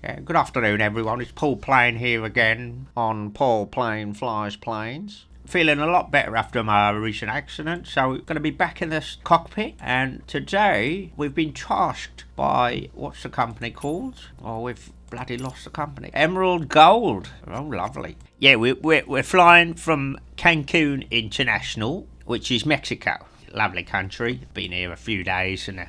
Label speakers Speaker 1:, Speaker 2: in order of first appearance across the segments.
Speaker 1: Good afternoon, everyone. It's Paul Plane here again on Paul Plane Flies Planes. Feeling a lot better after my recent accident, so we're going to be back in this cockpit. And today we've been tasked by, what's the company called? Oh, we've bloody lost the company. Emerald Gold. Oh, lovely. Yeah, we're flying from Cancun International, which is Mexico. Lovely country. Been here a few days and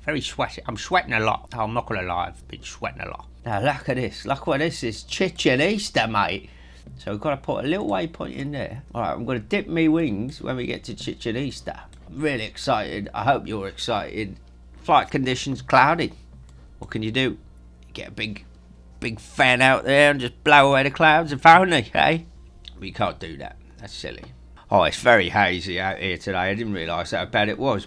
Speaker 1: very sweaty. I'm sweating a lot. I'm not gonna lie, I've been sweating a lot. Now look at this. Look what this is. Chichen Easter, mate. So we've got to put a little waypoint in there. Alright, I'm gonna dip me wings when we get to Chichen Easter. I'm really excited. I hope you're excited. Flight conditions cloudy. What can you do? Get a big fan out there and just blow away the clouds if only, eh? But you can't do that. That's silly. Oh, it's very hazy out here today. I didn't realise how bad it was.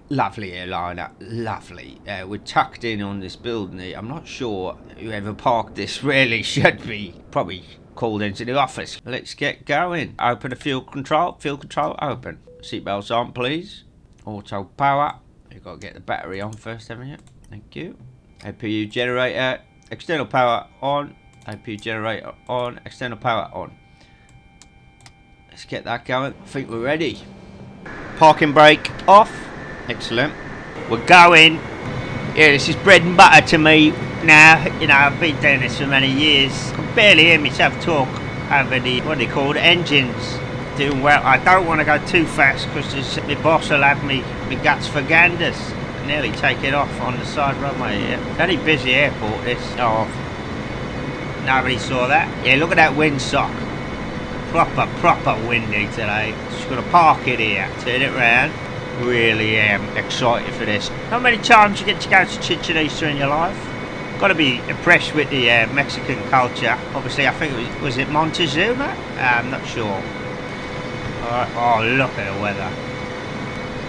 Speaker 1: Lovely airliner, lovely. We're tucked in on this building here. I'm not sure whoever parked this really should be probably called into the office. Let's get going. Open the fuel control. Fuel control open. Seatbelts on, please. Auto power. You've got to get the battery on first, haven't you? Thank you. APU generator. External power on. APU generator on. External power on. Let's get that going. I think we're ready. Parking brake off. Excellent. We're going. Yeah, this is bread and butter to me now. You know, I've been doing this for many years. I can barely hear myself talk over the, what they call engines. Doing well. I don't want to go too fast because my boss will have me guts for ganders. Nearly take it off on the side runway here. Very busy airport this. Oh, nobody saw that. Yeah, look at that windsock. Proper windy today. Just gonna park it here, turn it round. Really am excited for this. How many times you get to go to Chichen Easter in your life? Got to be impressed with the Mexican culture. Obviously, I think was it Montezuma? I'm not sure. Alright, oh look at the weather.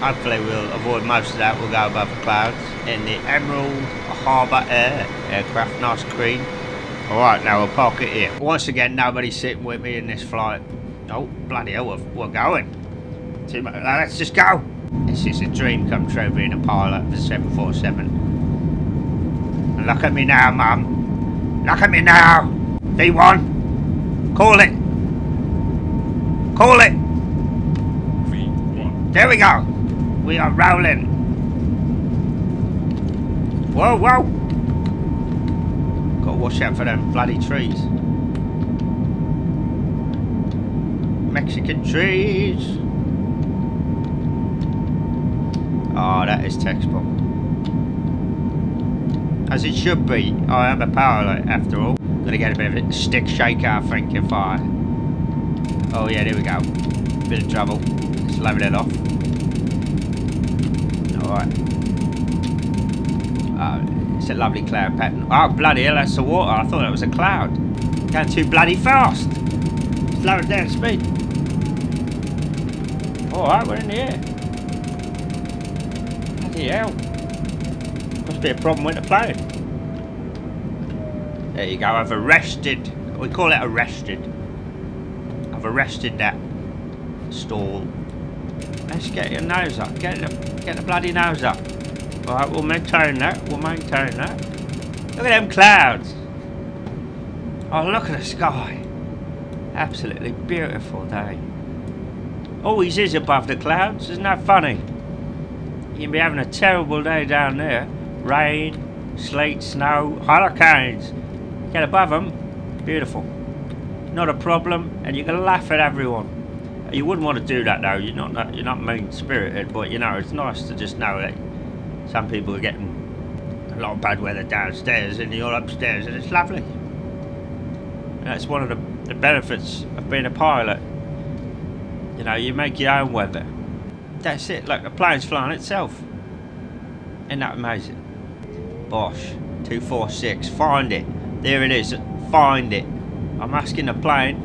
Speaker 1: Hopefully we'll avoid most of that. We'll go above the clouds. In the Emerald Harbour aircraft, nice green. Alright, now we'll park it here. Once again, nobody's sitting with me in this flight. Oh, bloody hell, we're going. Let's just go. This is a dream come true being a pilot for 747. And look at me now, Mum. Look at me now. V1. Call it. Call it. V1. There we go. We are rolling. Whoa, whoa. Got to watch out for them bloody trees. Mexican trees. Oh, that is textbook. As it should be. I am a pilot after all. Gonna get a bit of a stick shaker, I think, if I... Oh yeah, there we go. Bit of trouble. Let's level it off. Alright. It's a lovely cloud pattern. Oh, bloody hell, that's the water. I thought it was a cloud. Going too bloody fast. Slow it down speed. Alright, we're in the air. Bloody hell. Must be a problem with the plane. There you go, I've arrested. We call it arrested. I've arrested that stall. Let's get your nose up. Get the bloody nose up. Alright, we'll maintain that. Look at them clouds. Oh, look at the sky. Absolutely beautiful day. Always is above the clouds. Isn't that funny? You can be having a terrible day down there. Rain, sleet, snow, hurricanes. Get above them. Beautiful. Not a problem. And you can laugh at everyone. You wouldn't want to do that though. You're not mean-spirited, but you know, it's nice to just know that some people are getting a lot of bad weather downstairs and you're upstairs, and it's lovely. And that's one of the benefits of being a pilot. You know, you make your own weather. That's it. Look, the plane's flying itself. Isn't that amazing? Bosh 246. Find it. There it is. Find it. I'm asking the plane.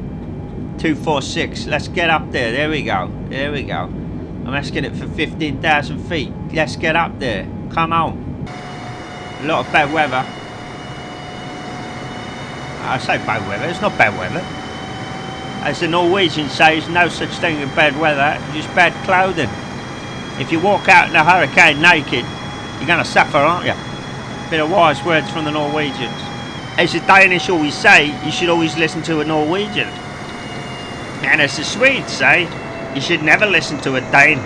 Speaker 1: 246. Let's get up there. There we go. I'm asking it for 15,000 feet. Let's get up there. Come on. A lot of bad weather. I say bad weather. It's not bad weather. As the Norwegians say, there's no such thing as bad weather, just bad clothing. If you walk out in a hurricane naked, you're going to suffer, aren't you? Bit of wise words from the Norwegians. as the Danish always say, you should always listen to a Norwegian. And as the Swedes say, you should never listen to a Dane.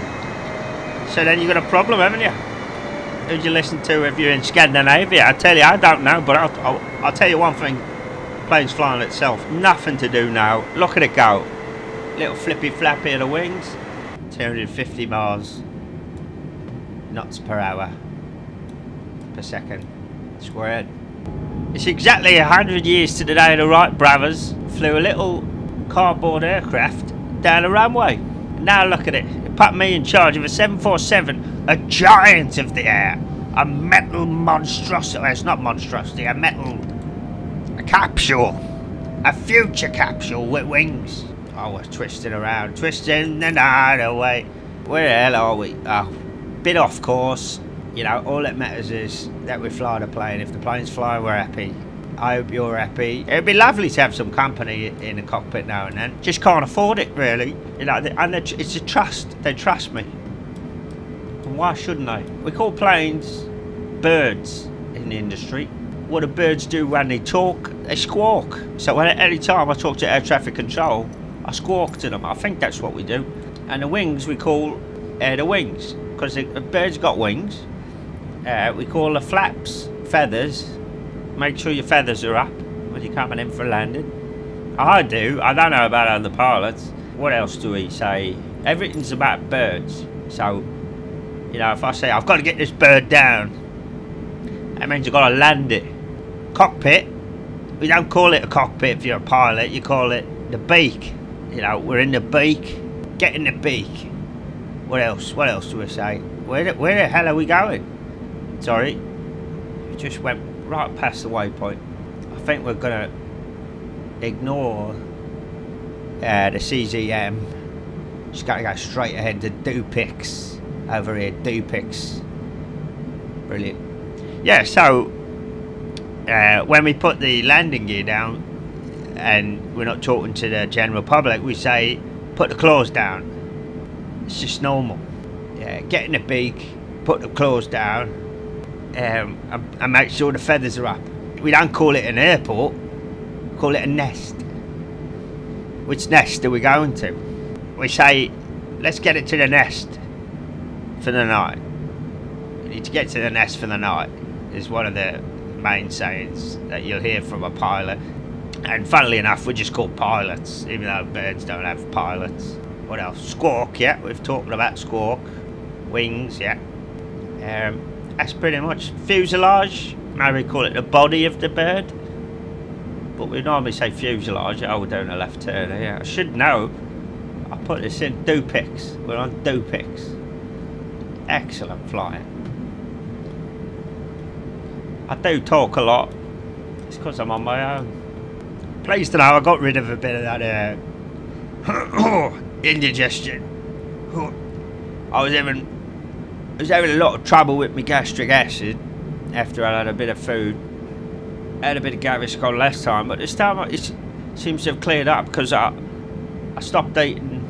Speaker 1: So then you've got a problem, haven't you? Who do you listen to if you're in Scandinavia? I tell you, I don't know, but I'll tell you one thing. Plane's flying itself. Nothing to do now. Look at it go. Little flippy flappy of the wings. 250 miles knots per hour per second squared. It's exactly 100 years to the day the Wright brothers flew a little cardboard aircraft down the runway. Now look at it. It put me in charge of a 747, a giant of the air, a metal monstrosity. Well, it's not monstrosity, a capsule, a future capsule with wings. Oh, we're twisting around, twisting the night away. Where the hell are we? Oh, bit off course. You know, all that matters is that we fly the plane. If the plane's flying, we're happy. I hope you're happy. It'd be lovely to have some company in the cockpit now and then. Just can't afford it, really. You know, and it's a trust. They trust me. And why shouldn't they? We call planes birds in the industry. What do birds do when they talk? They squawk. So at any time I talk to air traffic control, I squawk to them. I think that's what we do. And the wings we call the wings, because the bird's got wings. We call the flaps feathers. Make sure your feathers are up when you're coming in for landing. I do. I don't know about other pilots. What else do we say? Everything's about birds. So, you know, if I say I've got to get this bird down, that means I've got to land it. Cockpit. We don't call it a cockpit if you're a pilot. You call it the beak. You know, we're in the beak. Get in the beak. What else? What else do we say? Where the hell are we going? Sorry. We just went right past the waypoint. I think we're going to ignore the CZM. Just got to go straight ahead to Dupix. Over here, Dupix. Brilliant. Yeah, so when we put the landing gear down and we're not talking to the general public, we say put the claws down. It's just normal. Yeah, get in the beak, put the claws down, and make sure the feathers are up. We don't call it an airport, we call it a nest. Which nest are we going to? We say, let's get it to the nest for the night. We need to get to the nest for the night is one of the main sayings that you'll hear from a pilot. And funnily enough, we're just called pilots, even though birds don't have pilots. What else? Squawk, yeah, we've talked about squawk. Wings, yeah. That's pretty much fuselage. Maybe we call it the body of the bird. But we normally say fuselage. Oh, we're doing a left turn here. I should know. I put this in Dupix. We're on Dupix. Excellent flying. I do talk a lot. It's because I'm on my own. Pleased to know I got rid of a bit of that indigestion. I was having a lot of trouble with my gastric acid after I had a bit of food. I had a bit of Gaviscon last time, but this time it seems to have cleared up because I stopped eating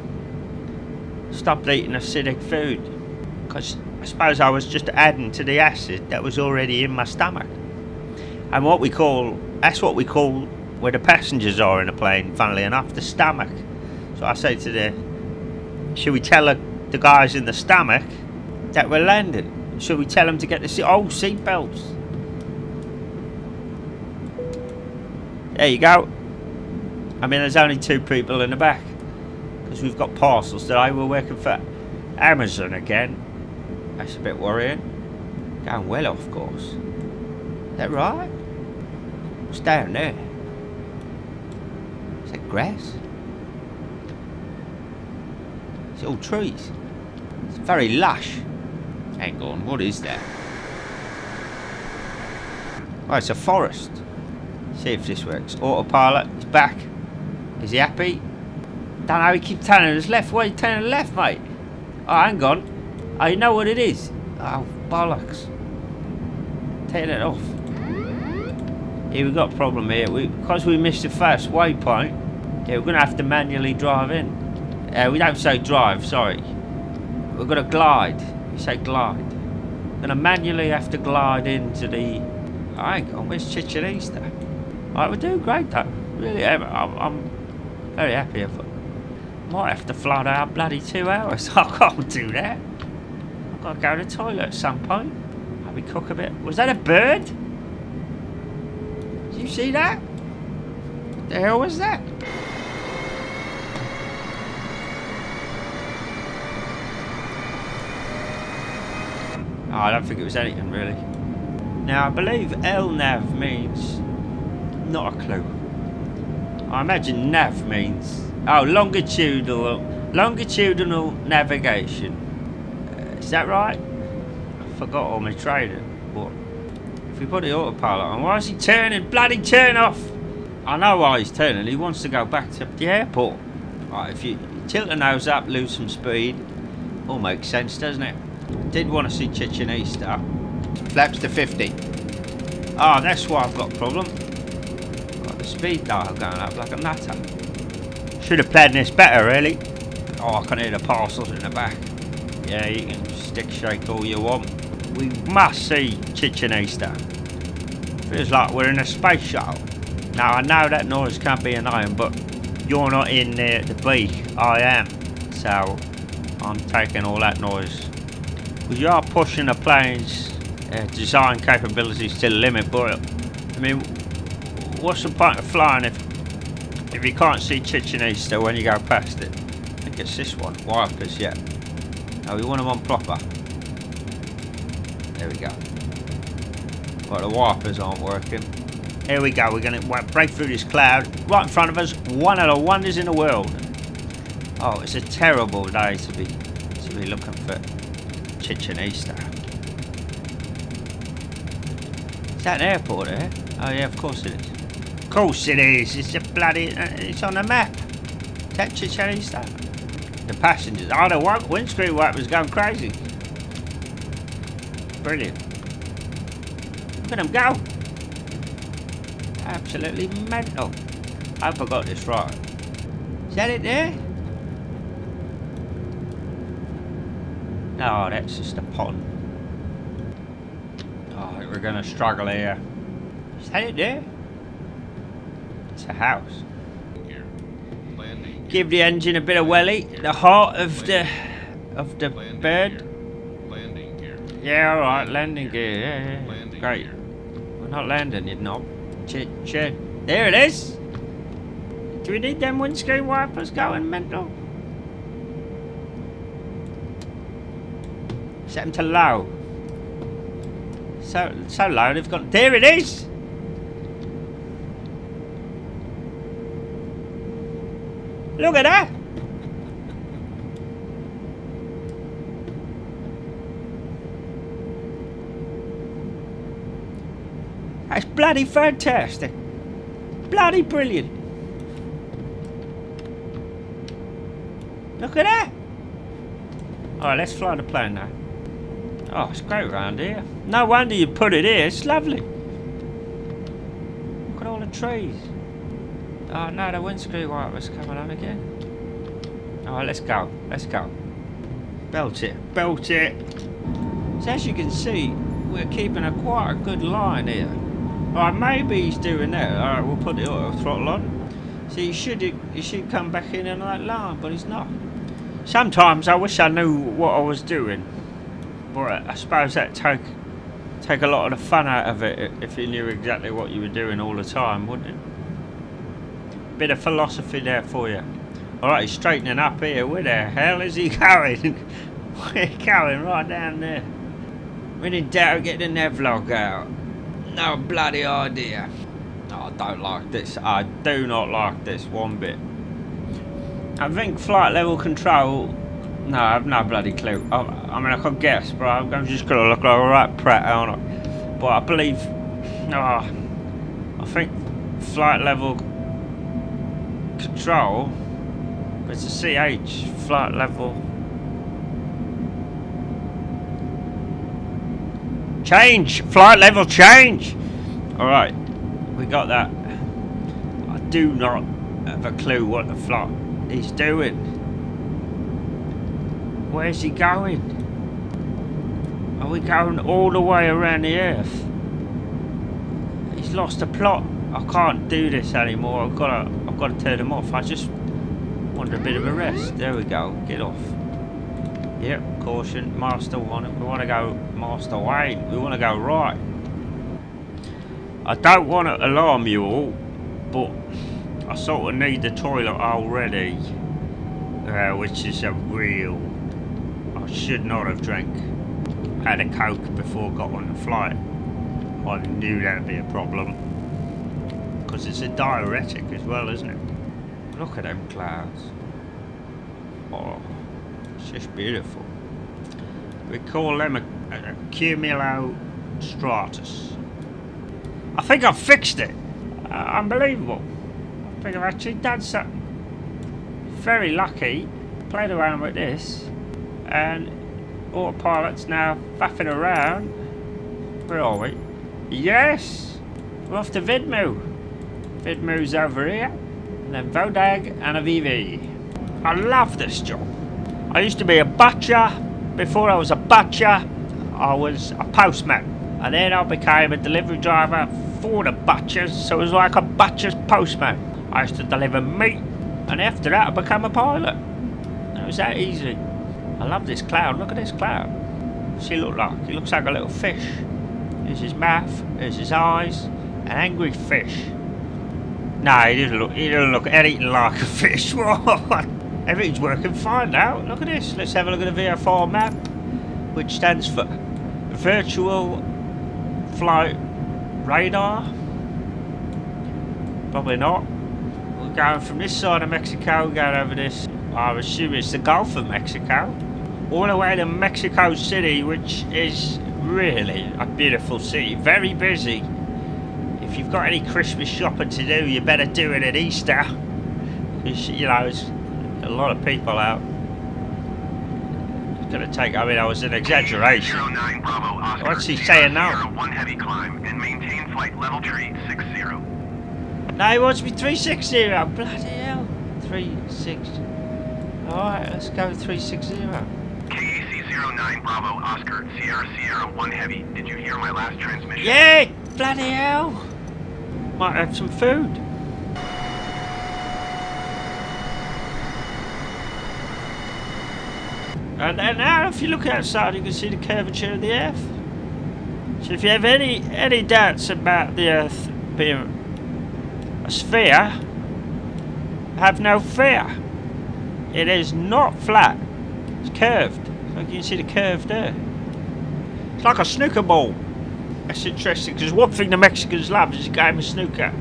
Speaker 1: acidic food, because I suppose I was just adding to the acid that was already in my stomach. And that's what we call where the passengers are in a plane, funnily enough, the stomach. So I say should we tell the guys in the stomach that we're landing? Should we tell them to get the seat belts? There you go. I mean, there's only 2 people in the back because we've got parcels today. We're working for Amazon again. That's a bit worrying. Going well off course. Is that right? What's down there? Is that grass? It's all trees. It's very lush. Hang on, what is that? Oh, it's a forest. See if this works. Autopilot, he's back. Is he happy? Don't know, he keeps turning us left. Why are you turning left, mate? Oh, hang on. Oh, you know what it is? Oh, bollocks. Turn it off. Here, we've got a problem here. Because we missed the first waypoint, yeah, we're going to have to manually drive in. We don't say drive, sorry. We're going to glide. We say glide. We're going to manually have to glide into the... Oh, hang on, where's Chichen Easter? Right, we're doing great though. Really, I'm very happy. I might have to fly out bloody 2 hours. I can't do that. I've got to go to the toilet at some point. Maybe cook a bit. Was that a bird? Did you see that? What the hell was that? Oh, I don't think it was anything really. Now I believe LNAV means not a clue. I imagine nav means longitudinal navigation. Is that right? I forgot all my training. But if we put the autopilot on, why is he turning? Bloody turn off! I know why he's turning. He wants to go back to the airport. Right, if you tilt the nose up, lose some speed, all makes sense, doesn't it? Did want to see Chichen Itza. Flaps to 50. Oh, that's why I've got a problem. Got the speed dial going up like a nutter. Should have planned this better, really. Oh, I can hear the parcels in the back. Yeah, you can stick shake all you want. We must see Chichen Itza. Feels like we're in a space shuttle. Now, I know that noise can't be annoying, but you're not in the beak. I am. So, I'm taking all that noise. We are pushing the plane's design capabilities to the limit, but I mean, what's the point of flying if you can't see Chichen Itza when you go past it? I think it's this one, wipers, yeah. No, we want them on proper. There we go. But the wipers aren't working. Here we go, we're going to break through this cloud. Right in front of us, one of the wonders in the world. Oh, it's a terrible day to be looking for Chichen Itza. Is that an airport there? Oh yeah, of course it is. Of course it is. It's a bloody. It's on the map. Is that Chichen Itza? The passengers. Oh, the windscreen wipers going crazy. Brilliant. Look at them go. Absolutely mental. I hope I got this right. Is that it there? No, that's just a pond. Oh, we're going to struggle here. Is that it there? It's a house. Give the engine a bit of welly. The heart of the bird. Yeah, alright, landing gear. Yeah. Great. We're not landing, you knob. Chin. There it is. Do we need them windscreen wipers going mental? Set them to low. So low they've got. There it is. Look at that. That's bloody fantastic. Bloody brilliant. Look at that. Alright, let's fly the plane now. Oh, it's great around here. No wonder you put it here. It's lovely. Look at all the trees. Oh no, the windscreen wipers coming on again. Alright, let's go. Let's go. Belt it. Belt it. So as you can see, we're keeping quite a good line here. Alright, maybe he's doing that. Alright, we'll put the auto throttle on. So he should come back in on that line, but he's not. Sometimes I wish I knew what I was doing. But I suppose that'd take a lot of the fun out of it if you knew exactly what you were doing all the time, wouldn't it? Bit of philosophy there for you. Alright, he's straightening up here. Where the hell is he going? We're going right down there. When in doubt, get the Nevlog out. No bloody idea. No, I don't like this. I do not like this one bit. I think flight level control. No, I have no bloody clue. I mean, I could guess, but I'm just gonna look like a right prat, aren't I? But I believe. I think flight level control. It's a CH flight level. Change! Flight level change! Alright, we got that. I do not have a clue what the flight is doing. Where's he going? Are we going all the way around the earth? He's lost the plot. I can't do this anymore. I've got to turn them off. I just wanted a bit of a rest. There we go. Get off. Yep, caution, master 1. We want to go master 8. We want to go right. I don't want to alarm you all, but I sort of need the toilet already, which is a real... I should not have drank. I had a Coke before I got on the flight. I knew that'd be a problem. Because it's a diuretic as well, isn't it? Look at them clouds. Oh, it's just beautiful. We call them a cumulostratus. I think I've fixed it. Unbelievable. I think I've actually done something. Very lucky. Played around with this. And autopilot's now faffing around. Where are we? Yes! We're off to Vidmu. Vidmu's over here. And then Vodag and a VV. I love this job. I used to be a butcher. Before I was a butcher, I was a postman. And then I became a delivery driver for the butchers. So it was like a butcher's postman. I used to deliver meat. And after that I became a pilot. And it was that easy. I love this cloud. Look at this cloud. What's he look like? He looks like a little fish. There's his mouth. There's his eyes. An angry fish. No, he doesn't look anything like a fish. What? Everything's working fine now. Look at this. Let's have a look at the VFR map, which stands for Virtual Flight Radar. Probably not. We're going from this side of Mexico, going over this. I assume it's the Gulf of Mexico. All the way to Mexico City, which is really a beautiful city. Very busy. If you've got any Christmas shopping to do, you better do it at Easter. Because, you know, there's a lot of people out. It's going to take, I mean, that was an exaggeration.
Speaker 2: 09 Bravo, Oscar,
Speaker 1: What's he saying now?
Speaker 2: 1 heavy climb and maintain flight level tree 60.
Speaker 1: No, he wants me 360. Bloody hell. 36. Alright, let's go 360.
Speaker 2: KAC 09 Bravo, Oscar, Sierra 1 heavy. Did you hear my last transmission?
Speaker 1: Yeah, bloody hell. Might have some food. And now if you look outside you can see the curvature of the earth. So if you have any doubts about the earth being a sphere, have no fear. It is not flat. It's curved. So you can see the curve there. It's like a snooker ball. That's interesting because one thing the Mexicans love is a game of snooker.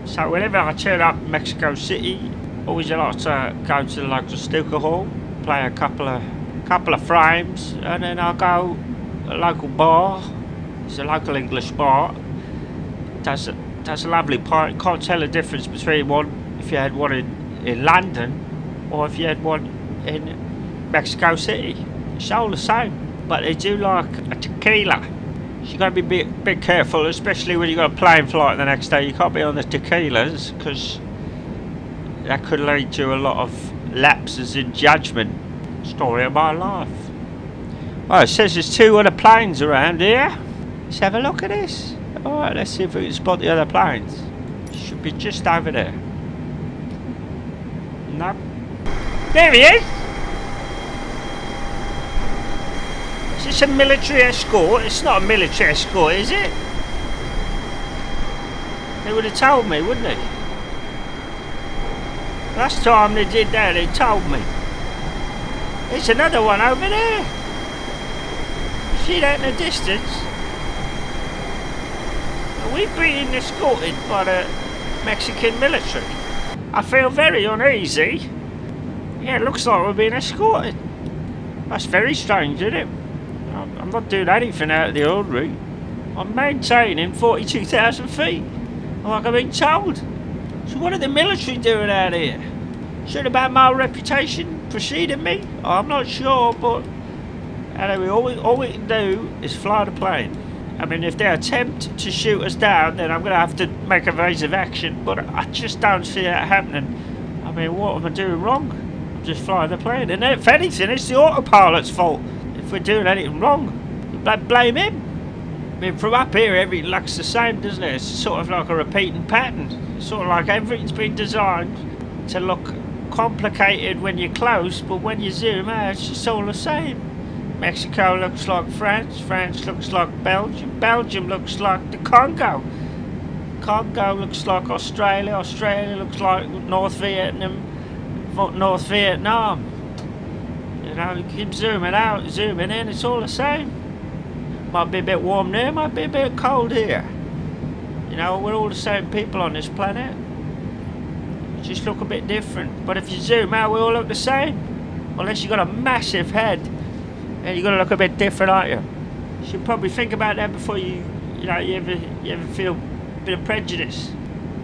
Speaker 1: So whenever I turn up in Mexico City, always I like to go to the local snooker hall, play a couple of frames, and then I'll go to a local bar. It's a local English bar. Does a lovely pint. Can't tell the difference between one if you had one in London or if you had one in Mexico City. It's all the same, but they do like a tequila. So you got to be a bit careful, especially when you got a plane flight the next day. You can't be on the tequilas because that could lead to a lot of lapses in judgment. Story of my life. Well, it says there's 2 other planes around here. Let's have a look at this. Alright, let's see if we can spot the other planes. Should be just over there. No. There he is! Is this a military escort? It's not a military escort, is it? They would have told me, wouldn't they? Last time they did that, they told me. There's another one over there. You see that in the distance? Are we being escorted by the Mexican military? I feel very uneasy. Yeah, it looks like we're being escorted. That's very strange, isn't it? I'm not doing anything out of the ordinary. I'm maintaining 42,000 feet. Like I've been told. So what are the military doing out here? Should about my reputation preceding me? I'm not sure, but anyway, all we can do is fly the plane. I mean, if they attempt to shoot us down, then I'm going to have to make evasive action, but I just don't see that happening. I mean, what am I doing wrong? I'm just flying the plane, and if anything, it's the autopilot's fault. If we're doing anything wrong, you blame him. I mean, from up here, everything looks the same, doesn't it? It's sort of like a repeating pattern. It's sort of like everything's been designed to look complicated when you're close, but when you zoom out, it's just all the same. Mexico looks like France, France looks like Belgium, Belgium looks like the Congo, Congo looks like Australia, Australia looks like North Vietnam, North Vietnam. You know, you keep zooming out, zooming in, it's all the same. Might be a bit warm there, might be a bit cold here. You know, we're all the same people on this planet. We just look a bit different. But if you zoom out, we all look the same. Unless you've got a massive head, and you've got to look a bit different, aren't you? You should probably think about that before you ever feel a bit of prejudice.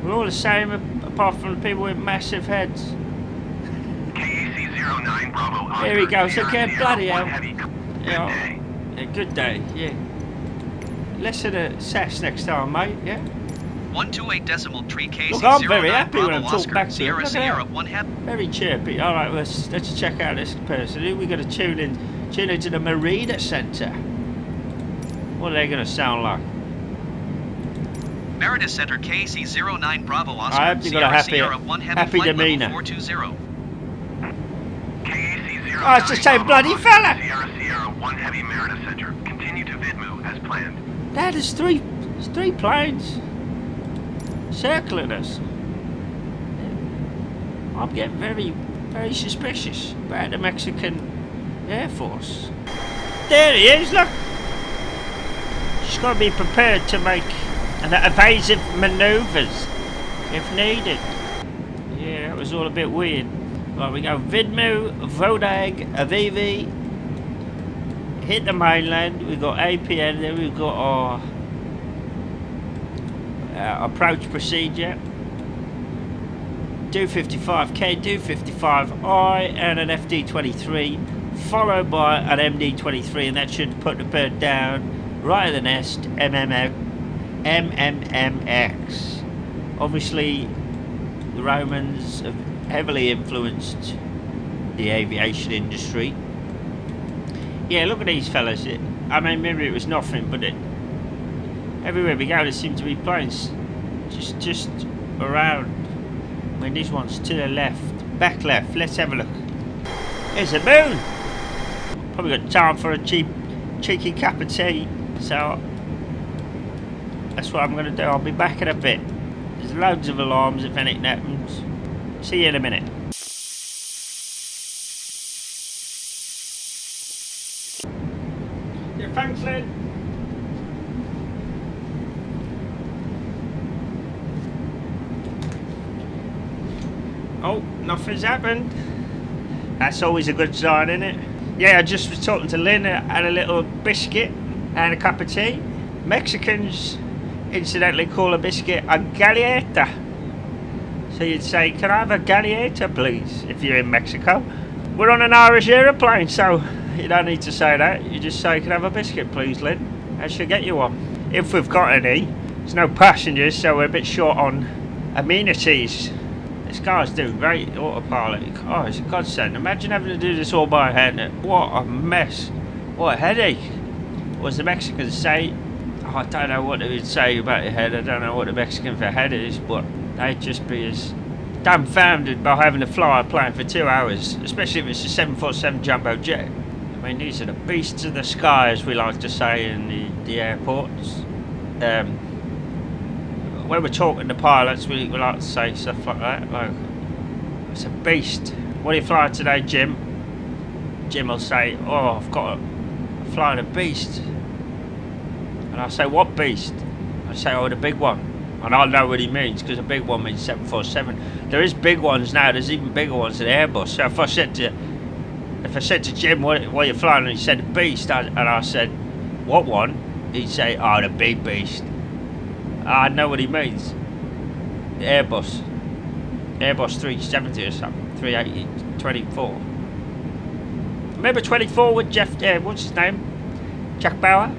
Speaker 1: We're all the same, apart from the people with massive heads.
Speaker 2: KAC 09 Bravo Oscar.
Speaker 1: There he goes
Speaker 2: Sierra
Speaker 1: again,
Speaker 2: Sierra
Speaker 1: bloody
Speaker 2: 1
Speaker 1: hell.
Speaker 2: Heavy. Good
Speaker 1: Yeah.
Speaker 2: day.
Speaker 1: Yeah, good day, yeah. Less of the sass next time, mate, yeah?
Speaker 3: 128.3 KC.
Speaker 1: Look, I'm very happy when
Speaker 3: Bravo
Speaker 1: I'm talking
Speaker 3: Oscar,
Speaker 1: back to him.
Speaker 3: Sierra
Speaker 1: Look at
Speaker 3: Sierra
Speaker 1: that.
Speaker 3: 1 Heavy.
Speaker 1: Very chirpy. Alright, let's check out this person. Who we gonna tune into the Marina Centre? What are they gonna sound like?
Speaker 3: Meredith Center KC 09 Bravo Oscar.
Speaker 1: I hope you got a
Speaker 3: Sierra
Speaker 1: happy-
Speaker 3: Sierra 1 Heavy
Speaker 1: happy
Speaker 3: flight level
Speaker 1: demeanour.
Speaker 3: 420.
Speaker 2: KAC 09
Speaker 1: Oh, it's the same
Speaker 2: Bravo
Speaker 1: bloody
Speaker 2: Oscar,
Speaker 1: fella.
Speaker 2: Sierra Sierra 1 Heavy Meredith Center. Continue to Vidmu as planned.
Speaker 1: Dad, there's three planes circling us. I'm getting very, very suspicious about the Mexican Air Force. There he is, look! Just got to be prepared to make evasive manoeuvres if needed. Yeah, that was all a bit weird. Right, we go Vidmu, Vodag, Avivi, hit the mainland, we've got APN, then we've got our approach procedure. Do 55K, do 55I, and an FD23, followed by an MD23, and that should put the bird down right at the nest, MMMX. Obviously, the Romans have heavily influenced the aviation industry. Yeah, look at these fellas. I mean, maybe it was nothing, but everywhere we go, there seem to be planes just around. I mean, these ones to the left, back left. Let's have a look. There's the moon. Probably got time for a cheeky cup of tea, so that's what I'm going to do. I'll be back in a bit. There's loads of alarms if anything happens. See you in a minute. Yeah, thanks, Lynn. Oh, nothing's happened. That's always a good sign, isn't it? Yeah, I just was talking to Lynn, had a little biscuit and a cup of tea. Mexicans incidentally call a biscuit a galleta. So you'd say, can I have a galleta, please, if you're in Mexico? We're on an Irish aeroplane, so you don't need to say that. You just say, can I have a biscuit, please, Lynn? I should get you one. If we've got any. There's no passengers, so we're a bit short on amenities. This guy's doing great autopilot. Oh, it's a godsend. Imagine having to do this all by hand. What a mess. What a headache. What does the Mexicans say? Oh, I don't know what they would say about your head. I don't know what the Mexican for head is, but they'd just be as dumbfounded by having to fly a plane for 2 hours, especially if it's a 747 jumbo jet. I mean, these are the beasts of the sky, as we like to say in the airports. When we're talking to pilots, we like to say stuff like that, like, it's a beast. What are you flying today, Jim? Jim will say, oh, I'm flying a beast. And I say, what beast? I say, oh, the big one. And I know what he means, because a big one means 747. There is big ones now, there's even bigger ones than Airbus. So if I said to Jim, what are you flying? And he said, a beast. And I said, what one? He'd say, oh, the big beast. I know what he means. The Airbus 370 or something, 380, 24. Remember 24 with Jeff, what's his name? Jack Bauer?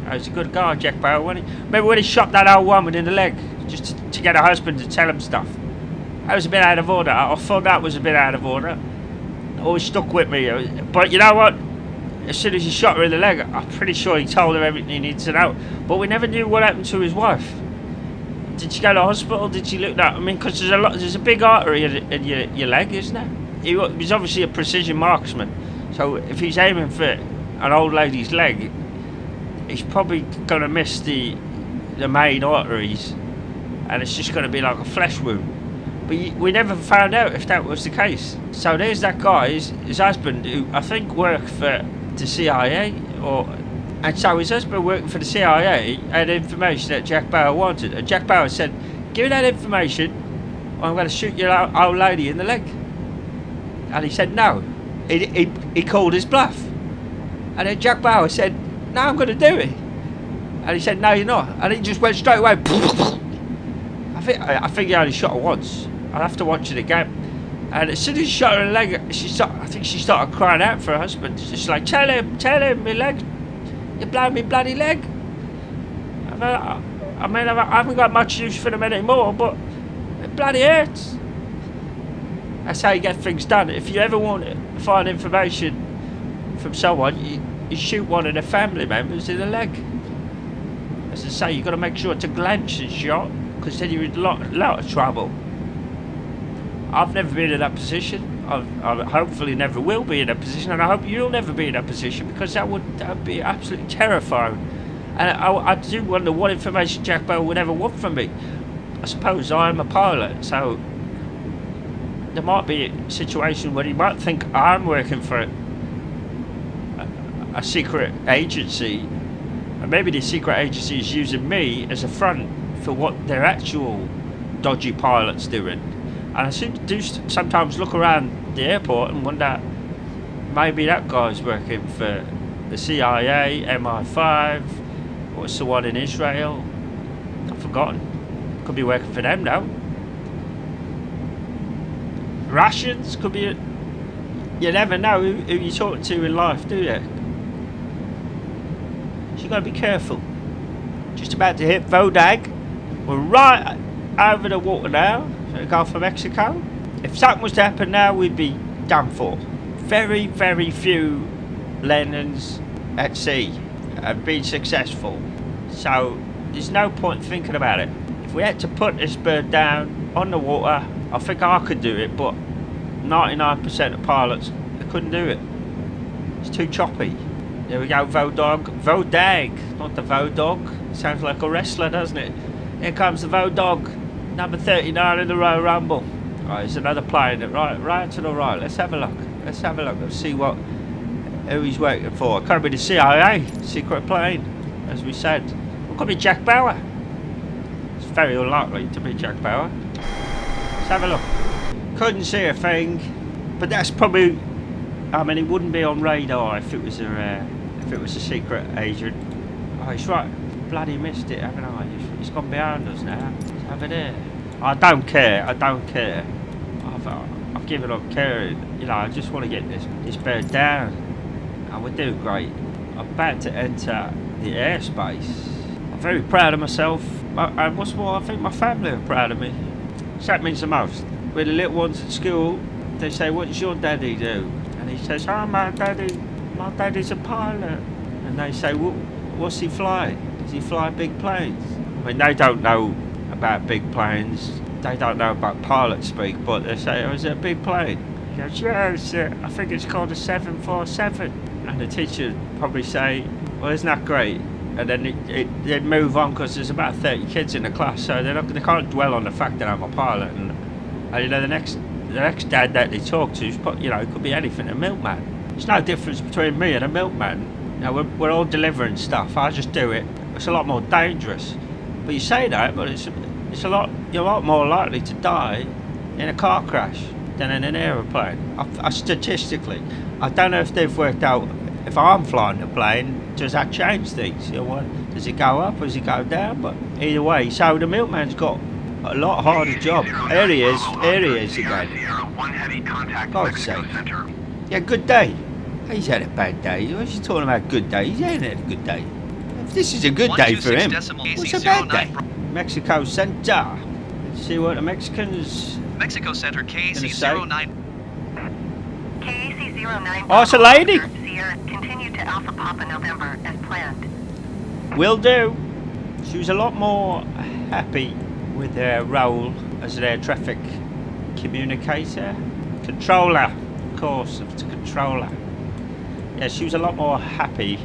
Speaker 1: Oh, he's a good guy, Jack Bauer, wasn't he? Remember when he shot that old woman in the leg, just to get her husband to tell him stuff? That was a bit out of order. I thought that was a bit out of order. It always stuck with me. But you know what? as soon as he shot her in the leg, I'm pretty sure he told her everything he needed to know. But we never knew what happened to his wife. Did she go to hospital? Did she look that? I mean, because there's a big artery in your leg, isn't there? He was obviously a precision marksman. So if he's aiming for an old lady's leg, he's probably going to miss the main arteries, and it's just going to be like a flesh wound. But we never found out if that was the case. So there's that guy, his husband, who I think worked for the CIA, and so his husband working for the CIA had information that Jack Bauer wanted, and Jack Bauer said, "Give me that information, or I'm going to shoot your old lady in the leg." And he said no. He called his bluff, and then Jack Bauer said, "No, I'm going to do it." And he said, "No, you're not." And he just went straight away. I think he only shot her once. I'll have to watch it again. And as soon as he shot her in the leg, I think she started crying out for her husband. Just like, tell him, my leg, you blow me bloody leg. I haven't got much use for them anymore, but it bloody hurts. That's how you get things done. If you ever want to find information from someone, you shoot one of their family members in the leg. As I say, you've got to make sure it's a glancing shot, because then you're in a lot of trouble. I've never been in that position. I hopefully never will be in that position, and I hope you'll never be in that position, because that would be absolutely terrifying. And I do wonder what information Jack Bell would ever want from me. I suppose I'm a pilot, so there might be a situation where he might think I'm working for a secret agency, and maybe the secret agency is using me as a front for what their actual dodgy pilot's doing. And I do sometimes look around the airport and wonder, maybe that guy's working for the CIA, MI5, what's the one in Israel? I've forgotten. Could be working for them now. Russians, could be. You never know who you're talking to in life, do you? So you've got to be careful. Just about to hit Vodag. We're right over the water now. So the Gulf of Mexico. If something was to happen now, we'd be done for. Very, very few landings at sea have been successful. So there's no point thinking about it. If we had to put this bird down on the water, I think I could do it, but 99% of pilots, they couldn't do it. It's too choppy. There we go, Vodag, not the Vodog. Sounds like a wrestler, doesn't it? Here comes the Vodog, number 39 in the Royal Rumble. Right, there's another plane, right to the right. Let's have a look. Let's see who he's working for. It could be the CIA, secret plane, as we said. It could be Jack Bauer. It's very unlikely to be Jack Bauer. Let's have a look. Couldn't see a thing, but that's probably. I mean, it wouldn't be on radar if it was a secret agent. Oh, he's right. Bloody missed it, haven't I? He's gone behind us now. It's over there. I don't care. I've given up caring. You know, I just want to get this bird down, and we're doing great. I'm about to enter the airspace. I'm very proud of myself, and what's more, I think my family are proud of me. So that means the most. With the little ones at school, they say, "What does your daddy do?" And he says, "Oh, my daddy's a pilot." And they say, "What's he fly? Does he fly big planes?" I mean, they don't know about big planes. They don't know about pilot speak, but they say, "Oh, is it a big plane?" He goes, "Yeah, I think it's called a 747. And the teacher would probably say, "Well, isn't that great?" And then they'd move on, because there's about 30 kids in the class, so they can't dwell on the fact that I'm a pilot. And you know, the next dad that they talk to is, you know, it could be anything, a milkman. There's no difference between me and a milkman. You know, we're all delivering stuff. I just do it. It's a lot more dangerous. But you say that, but you're a lot more likely to die in a car crash than in an aeroplane. Statistically, I don't know if they've worked out, if I'm flying the plane, does that change things? You know, does it go up or does it go down? But either way, so the milkman's got a lot harder job. Here he is again. God's sake. Yeah, good day. He's had a bad day. What's he talking about good day? He's had a good day. If this is a good day for him, what's a bad day? Mexico Center. Let's see what the Mexicans...
Speaker 3: Mexico Center, KAC 09.
Speaker 4: KAC 09.
Speaker 1: Oh, it's a lady.
Speaker 4: Continue to Alpha Papa November as planned.
Speaker 1: Will do. She was a lot more happy with her role as an air traffic communicator. Controller, of course, it's a controller. Yeah, she was a lot more happy.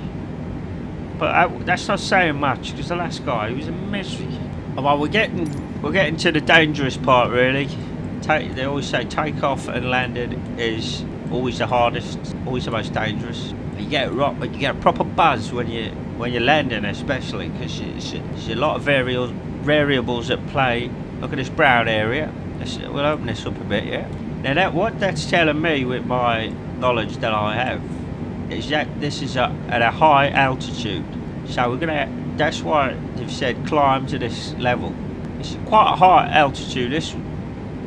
Speaker 1: But that's not saying much, because the last guy, he was a misery. Well, we're getting to the dangerous part, really. They always say takeoff and landing is always the hardest, always the most dangerous. You get a proper buzz when you're landing, especially because there's a lot of variables at play. Look at this brown area. We'll open this up a bit, yeah. Now what that's telling me, with my knowledge that I have, is that this is at a high altitude. So that's why they've said climb to this level. It's quite a high altitude, this one.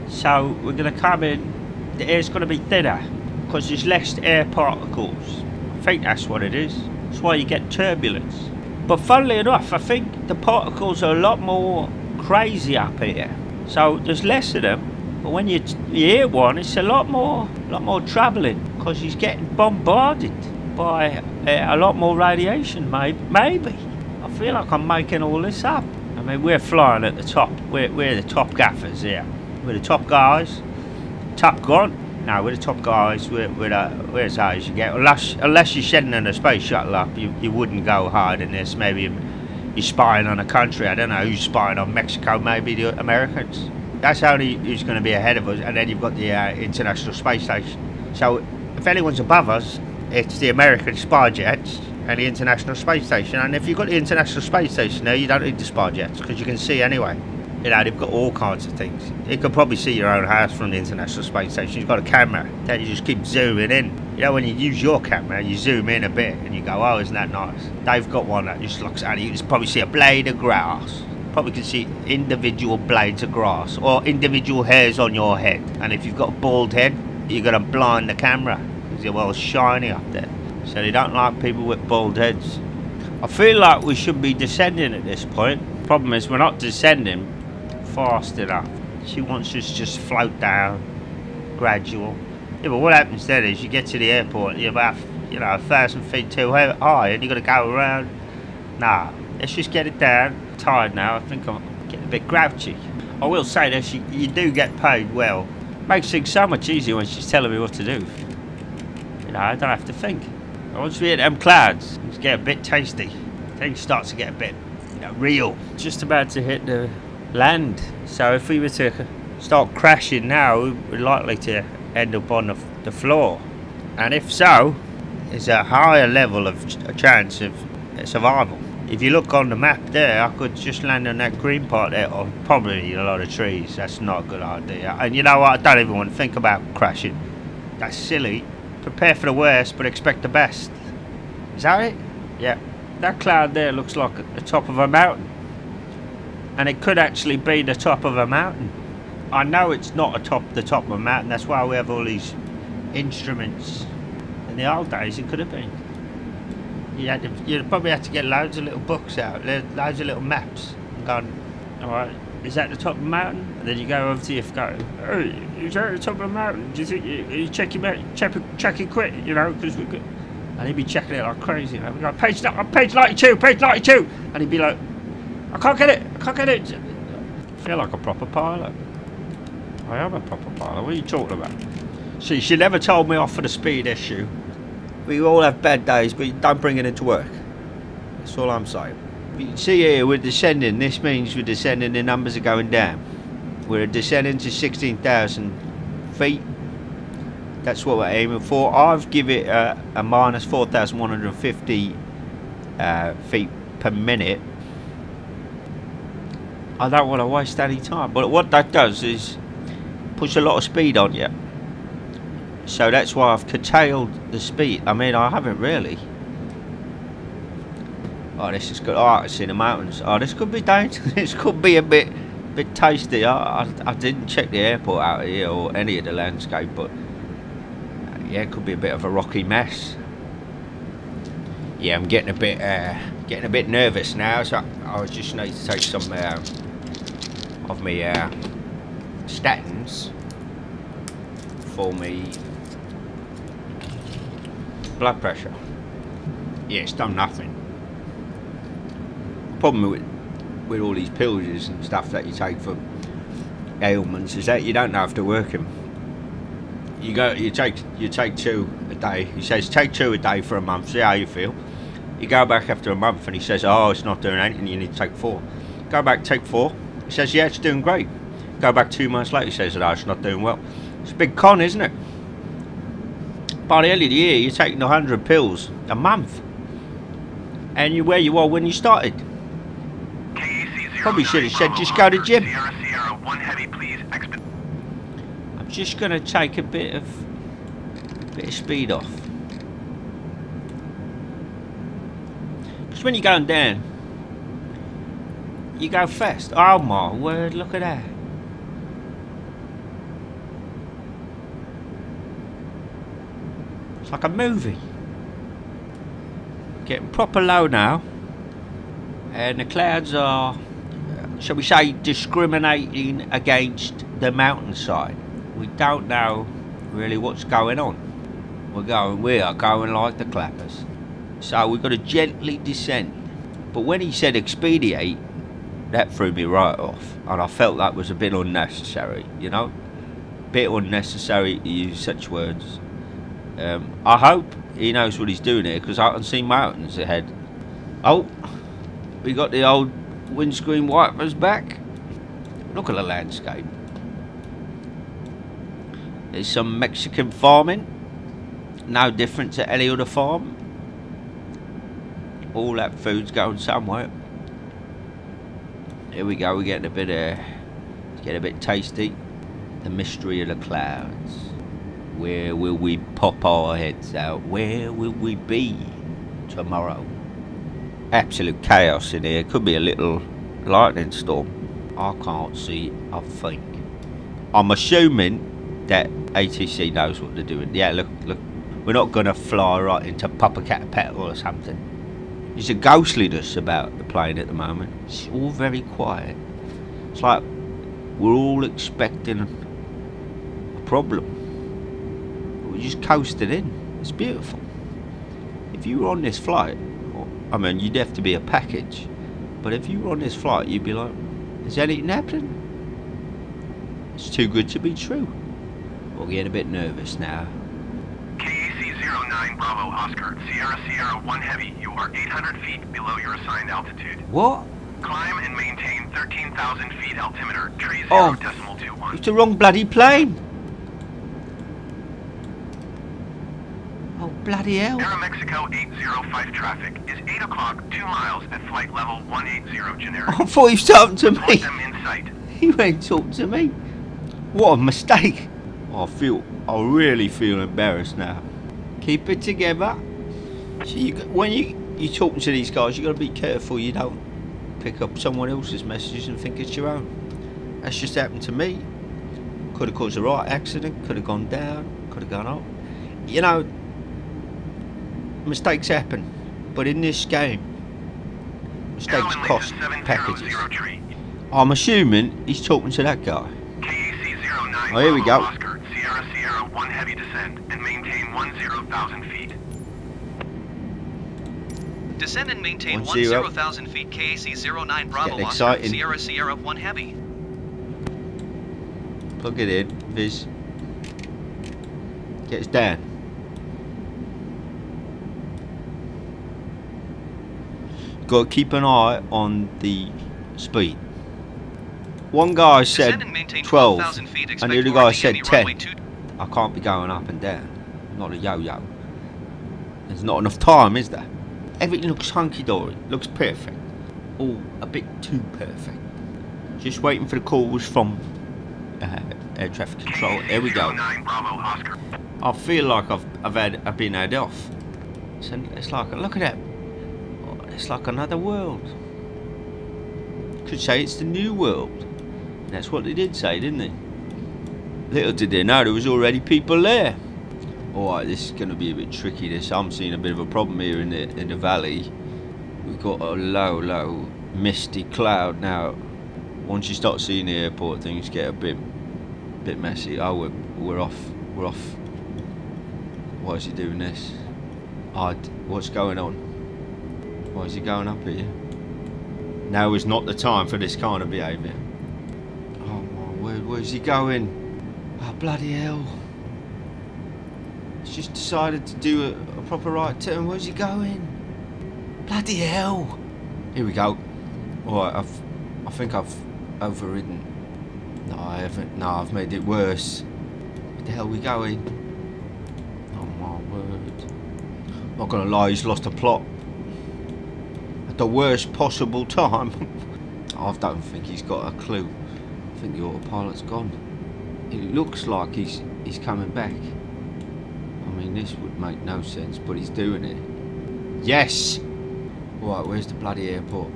Speaker 1: So we're going to come in, the air's going to be thinner because there's less air particles. I think that's what it is. That's why you get turbulence. But funnily enough, I think the particles are a lot more crazy up here. So there's less of them, but when you hear one, it's a lot more troubling because he's getting bombarded by a lot more radiation. Maybe. I feel like I'm making all this up. I mean, we're flying at the top. We're the top gaffers here. We're the top guys. Top Gun. No, we're the top guys. We're as high as you get. Unless you're sending in a space shuttle up, you wouldn't go higher than this. Maybe you're spying on a country. I don't know who's spying on Mexico. Maybe the Americans. That's only who's going to be ahead of us. And then you've got the International Space Station. So if anyone's above us, it's the American spy jets and the International Space Station. And if you've got the International Space Station there, you don't need the spy jets because you can see anyway. You know, they've got all kinds of things. You can probably see your own house from the International Space Station. You've got a camera that you just keep zooming in. You know, when you use your camera, you zoom in a bit and you go, oh, isn't that nice? They've got one that just looks at it. You can probably see a blade of grass. Probably can see individual blades of grass or individual hairs on your head. And if you've got a bald head, you're going to blind the camera because you're well shiny up there. So they don't like people with bald heads. I feel like we should be descending at this point. Problem is, we're not descending fast enough. She wants us to just float down, gradual. Yeah, but what happens then is you get to the airport, you're about 1,000 feet too high, and you got to go around. Nah, let's just get it down. I'm tired now. I think I'm getting a bit grouchy. I will say this: you do get paid well. Makes things so much easier when she's telling me what to do. You know, I don't have to think. Once we hit them clouds, things get a bit tasty. Things start to get a bit, real. Just about to hit the land. So if we were to start crashing now, we're likely to end up on the floor. And if so, there's a higher level of a chance of survival. If you look on the map there, I could just land on that green part there, or probably a lot of trees. That's not a good idea. And you know what? I don't even want to think about crashing. That's silly. Prepare for the worst, but expect the best. Is that it? Yeah. That cloud there looks like the top of a mountain. And it could actually be the top of a mountain. I know it's not the top of a mountain. That's why we have all these instruments. In the old days, it could have been. You'd probably have to get loads of little books out, loads of little maps. And go, alright, is that the top of the mountain? And then you go over to your phone. Hey, is that the top of the mountain? Do you think you check it quick, because we could. And he'd be checking it like crazy. We'd go, page 92. And he'd be like, I can't get it. I feel like a proper pilot. I am a proper pilot. What are you talking about? See, she never told me off for the speed issue. We all have bad days, but don't bring it into work. That's all I'm saying. You can see here we're descending. This means we're descending. The numbers are going down. We're descending to 16,000 feet. That's what we're aiming for. I've given it a minus 4,150 feet per minute. I don't want to waste any time, but what that does is push a lot of speed on you. So that's why I've curtailed the speed. I mean, I haven't really. Oh, this is good. Oh, I can see the mountains. Oh, this could be dangerous. This could be a bit tasty. I didn't check the airport out here or any of the landscape, but yeah, it could be a bit of a rocky mess. Yeah, I'm getting a bit nervous now, so I just need to take some of my statins for me blood pressure. Yeah, it's done nothing. The problem with all these pills and stuff that you take for ailments is that you don't have to work them. You take 2 a day. He says take 2 a day for a month, see how you feel. You go back after a month and he says, oh, it's not doing anything, you need to take 4. Go back, take 4. He says, yeah, it's doing great. Go back 2 months later, he says, oh, it's not doing well. It's a big con, isn't it? By the end of the year, you're taking 100 pills a month. And you're where you are when you started. Probably should have said, just go to gym. I'm just going to take a bit of speed off. Because when you're going down, you go fast. Oh my word, look at that. It's like a movie. Getting proper low now. And the clouds are, shall we say, discriminating against the mountainside. We don't know really what's going on. We are going like the clappers. So we've got to gently descend. But when he said expedite, that threw me right off. And I felt that was a bit unnecessary, you know? Bit unnecessary to use such words. I hope he knows what he's doing here, because I can see mountains ahead. Oh, we got the old windscreen wipers back. Look at the landscape. There's some Mexican farming. No different to any other farm. All that food's going somewhere. Here we go, we're getting a bit tasty. The mystery of the clouds. Where will we pop our heads out? Where will we be tomorrow? Absolute chaos in here. Could be a little lightning storm. I can't see a thing. I'm assuming that ATC knows what they're doing. Yeah, look. We're not going to fly right into Popocatépetl or something. There's a ghostliness about the plane at the moment. It's all very quiet. It's like we're all expecting a problem. We're just coasting in. It's beautiful. If you were on this flight, I mean, you'd have to be a package. But if you were on this flight, you'd be like, is anything happening? It's too good to be true. We're getting a bit nervous now.
Speaker 2: KAC 09 Bravo Oscar, Sierra 1 Heavy. You are 800 feet below your assigned altitude.
Speaker 1: What?
Speaker 2: Climb and maintain 13,000 feet altimeter, 30.21.
Speaker 1: It's the wrong bloody plane. Oh, bloody hell.
Speaker 2: Aeromexico 805 traffic is 8 o'clock, 2 miles at flight level 180 generic.
Speaker 1: I thought he was talking to
Speaker 2: Report
Speaker 1: me.
Speaker 2: them in sight.
Speaker 1: He went talking to me. What a mistake. I really feel embarrassed now. Keep it together. So when you're talking to these guys, you got to be careful you don't pick up someone else's messages and think it's your own. That's just happened to me. Could have caused a right accident, could have gone down, could have gone up. You know, mistakes happen. But in this game, mistakes cost packages. I'm assuming he's talking to that guy.
Speaker 2: KAC 09
Speaker 1: Oh, here we go.
Speaker 2: Oscar, Sierra 1 Heavy descend and maintain 10,000 feet.
Speaker 3: Descend and maintain
Speaker 1: 10.
Speaker 3: 10,000 feet. KAC 09 Bravo
Speaker 1: getting
Speaker 3: Oscar,
Speaker 1: exciting.
Speaker 3: Sierra 1 Heavy.
Speaker 1: Plug it in, Viz. Get us down. Got to keep an eye on the speed. One guy said
Speaker 3: Descend and maintain
Speaker 1: 12,
Speaker 3: 12,000 feet.
Speaker 1: and the other guy said 10. I can't be going up and down. Not a yo-yo. There's not enough time, is there? Everything looks hunky-dory. Looks perfect. All a bit too perfect. Just waiting for the calls from air traffic control. Here we go.
Speaker 2: 09 Bravo Oscar.
Speaker 1: I feel like I've been had off. It's like, look at that. Oh, it's like another world. Could say it's the new world. That's what they did say, didn't they? Little did they know there was already people there. Alright, this is going to be a bit tricky. I'm seeing a bit of a problem here in the valley. We've got a low misty cloud now. Once you start seeing the airport, things get a bit messy. Oh, we're off. Why is he doing this? What's going on? Why is he going up here? Now is not the time for this kind of behaviour. Oh my word, where's he going? Oh bloody hell. He's just decided to do a proper right turn. Where's he going? Bloody hell. Here we go. Alright, I think I've overridden. No, I haven't. No, I've made it worse. Where the hell are we going? Oh my word. Not gonna lie, he's lost a plot. At the worst possible time. I don't think he's got a clue. I think the autopilot's gone. It looks like he's coming back. I mean, this would make no sense, but he's doing it. Yes! Right, where's the bloody airport?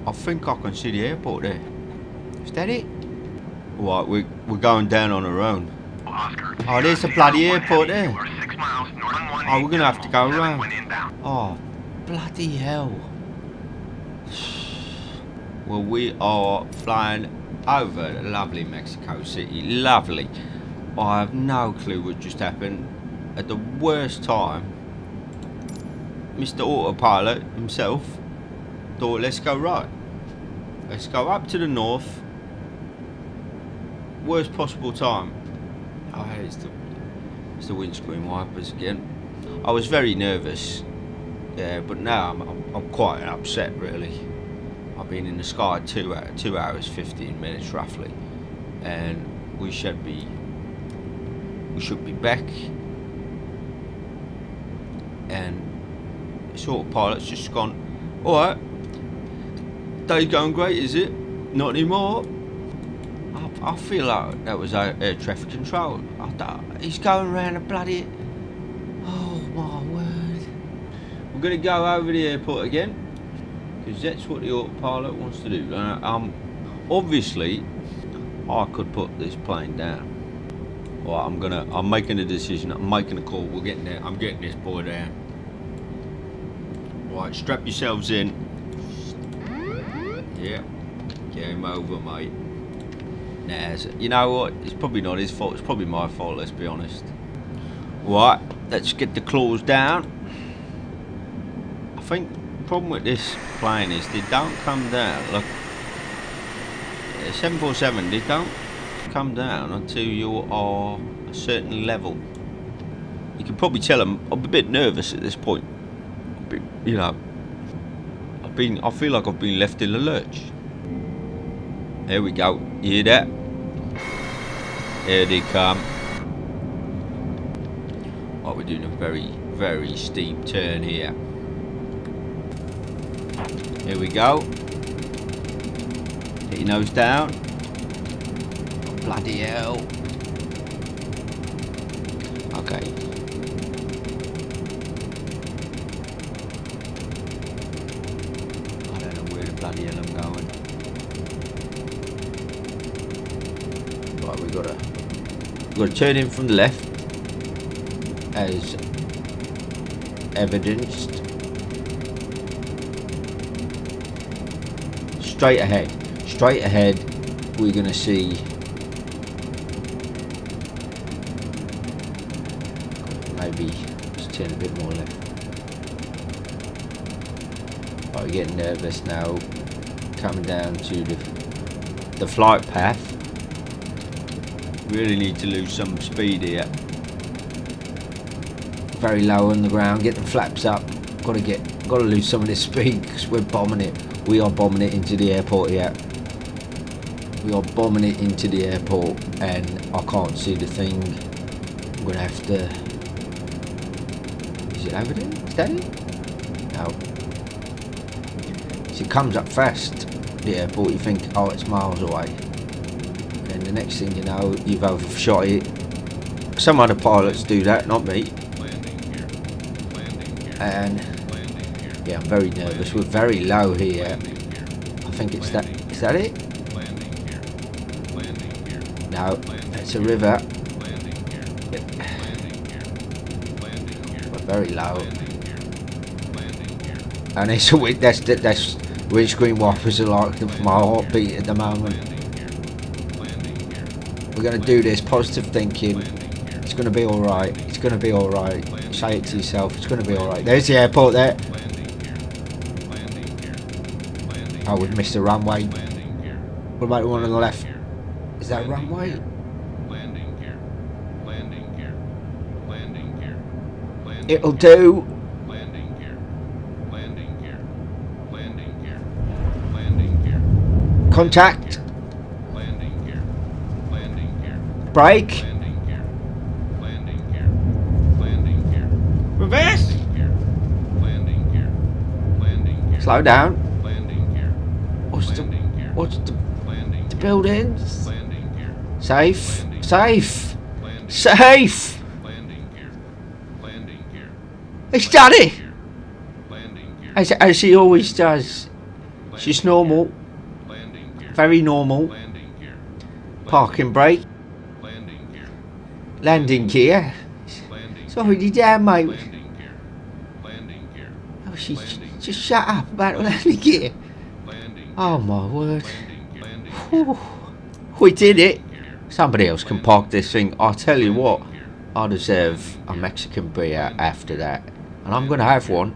Speaker 1: I think I can see the airport there. Is that it? Right, we're going down on our own.
Speaker 2: Oscar,
Speaker 1: Oh, there's the bloody airport there.
Speaker 2: You are 6 miles north on
Speaker 1: Oh, we're gonna have to go around.
Speaker 2: when inbound.
Speaker 1: Oh, bloody hell. Well, we are flying over lovely Mexico City. Lovely. I have no clue what just happened. At the worst time, Mr. Autopilot himself thought, let's go right. Let's go up to the north. Worst possible time. Oh, it's the windscreen wipers again. I was very nervous. Yeah, but now I'm quite upset really. I've been in the sky 2 hours 15 minutes roughly, and we should be back. And this autopilot's just gone. All right, day's going great, is it? Not anymore. I feel like that was air traffic control. He's going around the bloody. Oh my word. We're going to go over the airport again, because that's what the autopilot wants to do. Obviously, I could put this plane down. Well, I'm making a decision. I'm making a call. We're getting there. I'm getting this boy down. Right, strap yourselves in. Yeah, game over, mate. Nah, you know what? It's probably not his fault. It's probably my fault. Let's be honest. Right, let's get the claws down. I think the problem with this plane is they don't come down. Look, 747, they don't come down until you are a certain level. You can probably tell I'm a bit nervous at this point. You know, I feel like I've been left in the lurch. There we go. You hear that? Here they come. Oh, we're doing a very, very steep turn here. Here we go. Get your nose down. Oh, bloody hell. Okay. I don't know where the bloody hell I'm going. Right, we've got to turn in from the left, as evidenced. Straight ahead, we're going to see maybe just turn a bit more left. Right, we're getting nervous now, coming down to the flight path. Really need to lose some speed here. Very low on the ground, get the flaps up. Got to lose some of this speed because we're bombing it. We are bombing it into the airport here. We are bombing it into the airport, and I can't see the thing. I'm gonna have to. Is it over there? Is that it? No. So it comes up fast. The airport. You think, oh, it's miles away. And the next thing you know, you've overshot it. Some other pilots do that, not me. And yeah, I'm very nervous. We're very low here. I think it's that. Is that it? No, it's a river. We're very low. And it's a that's windscreen wipers are like my heartbeat at the moment. We're going to do this, positive thinking. It's going to be alright. It's going to be alright. Say it to yourself, it's going to be alright. There's the airport there. Oh, we've missed the runway.
Speaker 2: Landing gear.
Speaker 1: What about the one on the left?
Speaker 2: Landing gear.
Speaker 1: Is that a
Speaker 2: Landing
Speaker 1: runway?
Speaker 2: gear. Landing gear. Landing gear. Landing gear. Landing
Speaker 1: It'll
Speaker 2: gear.
Speaker 1: do.
Speaker 2: Landing gear. Landing gear. Landing gear. Landing gear.
Speaker 1: Contact.
Speaker 2: Landing gear. Landing gear.
Speaker 1: Brake.
Speaker 2: Landing gear. Landing gear. Landing gear.
Speaker 1: Reverse.
Speaker 2: Landing gear. Landing gear. Landing gear.
Speaker 1: Slow down.
Speaker 2: Landing gear.
Speaker 1: What's the
Speaker 2: Landing gear. Landing
Speaker 1: the
Speaker 2: gear.
Speaker 1: buildings?
Speaker 2: Landing gear.
Speaker 1: Safe.
Speaker 2: Landing gear.
Speaker 1: Safe.
Speaker 2: Landing
Speaker 1: Safe.
Speaker 2: Landing gear. Landing gear.
Speaker 1: He's done it.
Speaker 2: Landing gear.
Speaker 1: As he always does. It's just normal.
Speaker 2: Landing gear.
Speaker 1: Very normal.
Speaker 2: Landing gear.
Speaker 1: Parking brake.
Speaker 2: Landing gear.
Speaker 1: Landing gear.
Speaker 2: Landing
Speaker 1: It's already down, mate.
Speaker 2: Landing gear. Landing gear.
Speaker 1: Oh, just shut up about the landing gear.
Speaker 2: Landing.
Speaker 1: Oh my word.
Speaker 2: Landing gear. Landing
Speaker 1: Whew. We did it.
Speaker 2: gear.
Speaker 1: Somebody else can park this thing. I'll tell you what. I deserve a Mexican beer after that. And I'm going to have one.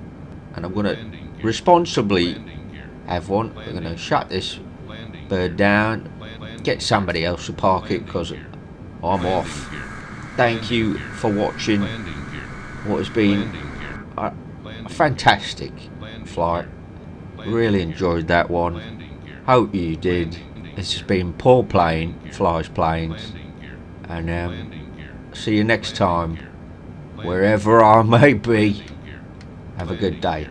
Speaker 1: And I'm going to responsibly
Speaker 2: Landing gear.
Speaker 1: have one. We're going to shut this
Speaker 2: Landing.
Speaker 1: bird down.
Speaker 2: Landing.
Speaker 1: Get somebody else to park it because I'm off. Thank you for watching
Speaker 2: Landing gear.
Speaker 1: what has been
Speaker 2: Landing gear.
Speaker 1: a fantastic flight. Really enjoyed that one.
Speaker 2: Landing gear.
Speaker 1: Hope you did. This has been Paul Plane Flies Planes.
Speaker 2: Landing gear.
Speaker 1: And
Speaker 2: Landing gear.
Speaker 1: see you next time, wherever I may be.
Speaker 2: Landing gear.
Speaker 1: Have a good day.